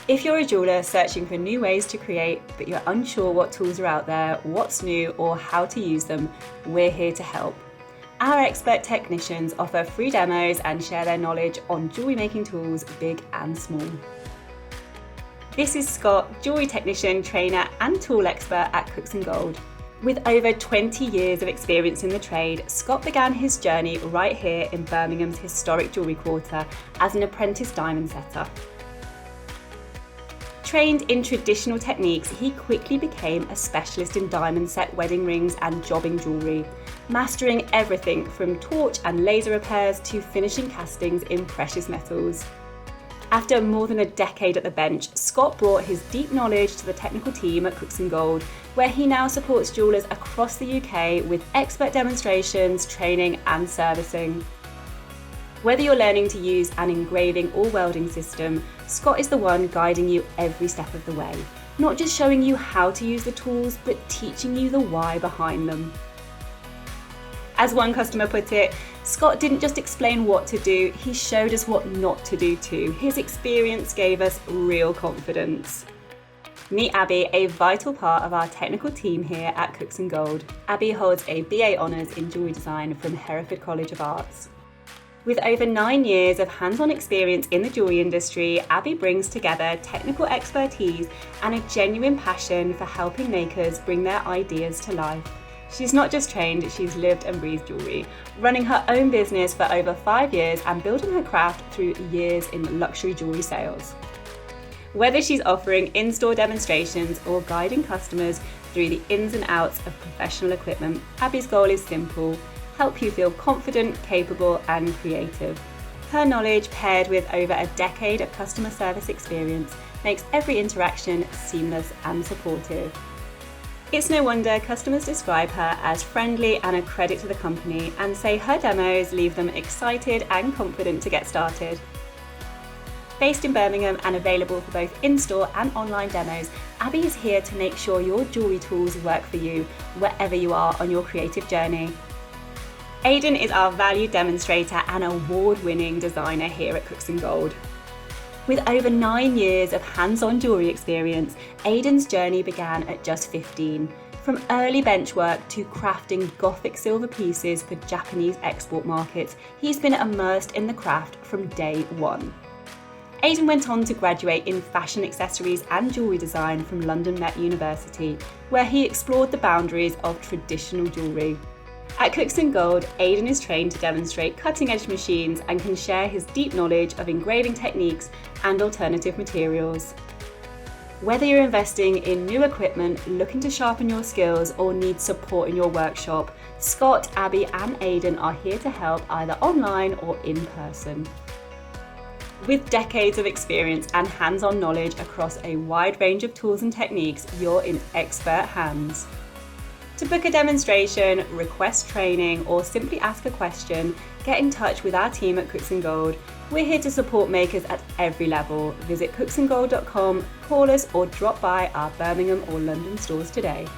If you're a jeweller searching for new ways to create, but you're unsure what tools are out there, what's new, or how to use them, we're here to help. Our expert technicians offer free demos and share their knowledge on jewellery making tools, big and small. This is Scott, jewellery technician, trainer and tool expert at Cooksongold. With over 20 years of experience in the trade, Scott began his journey right here in Birmingham's historic jewellery quarter as an apprentice diamond setter. Trained in traditional techniques, he quickly became a specialist in diamond set wedding rings and jobbing jewellery, mastering everything from torch and laser repairs to finishing castings in precious metals. After more than a decade at the bench, Scott brought his deep knowledge to the technical team at Cooksongold, where he now supports jewellers across the UK with expert demonstrations, training and servicing. Whether you're learning to use an engraving or welding system, Scott is the one guiding you every step of the way, not just showing you how to use the tools, but teaching you the why behind them. As one customer put it, Scott didn't just explain what to do, he showed us what not to do too. His experience gave us real confidence. Meet Abby, a vital part of our technical team here at Cooksongold. Abby holds a BA Honours in Jewellery Design from Hereford College of Arts. With over 9 years of hands-on experience in the jewellery industry, Abby brings together technical expertise and a genuine passion for helping makers bring their ideas to life. She's not just trained, she's lived and breathed jewellery, running her own business for over 5 years and building her craft through years in luxury jewellery sales. Whether she's offering in-store demonstrations or guiding customers through the ins and outs of professional equipment, Abby's goal is simple: help you feel confident, capable and creative. Her knowledge, paired with over a decade of customer service experience, makes every interaction seamless and supportive. It's no wonder customers describe her as friendly and a credit to the company, and say her demos leave them excited and confident to get started. Based in Birmingham and available for both in-store and online demos, Abby is here to make sure your jewellery tools work for you wherever you are on your creative journey. Aidan is our valued demonstrator and award-winning designer here at Cooksongold. With over 9 years of hands-on jewellery experience, Aidan's journey began at just 15. From early bench work to crafting Gothic silver pieces for Japanese export markets, he's been immersed in the craft from day one. Aidan went on to graduate in fashion accessories and jewellery design from London Met University, where he explored the boundaries of traditional jewellery. At Cooksongold, Aidan is trained to demonstrate cutting-edge machines and can share his deep knowledge of engraving techniques and alternative materials. Whether you're investing in new equipment, looking to sharpen your skills, or need support in your workshop, Scott, Abby and Aidan are here to help either online or in person. With decades of experience and hands-on knowledge across a wide range of tools and techniques, you're in expert hands. To book a demonstration, request training, or simply ask a question, get in touch with our team at Cooksongold. We're here to support makers at every level. Visit cooksongold.com, call us or drop by our Birmingham or London stores today.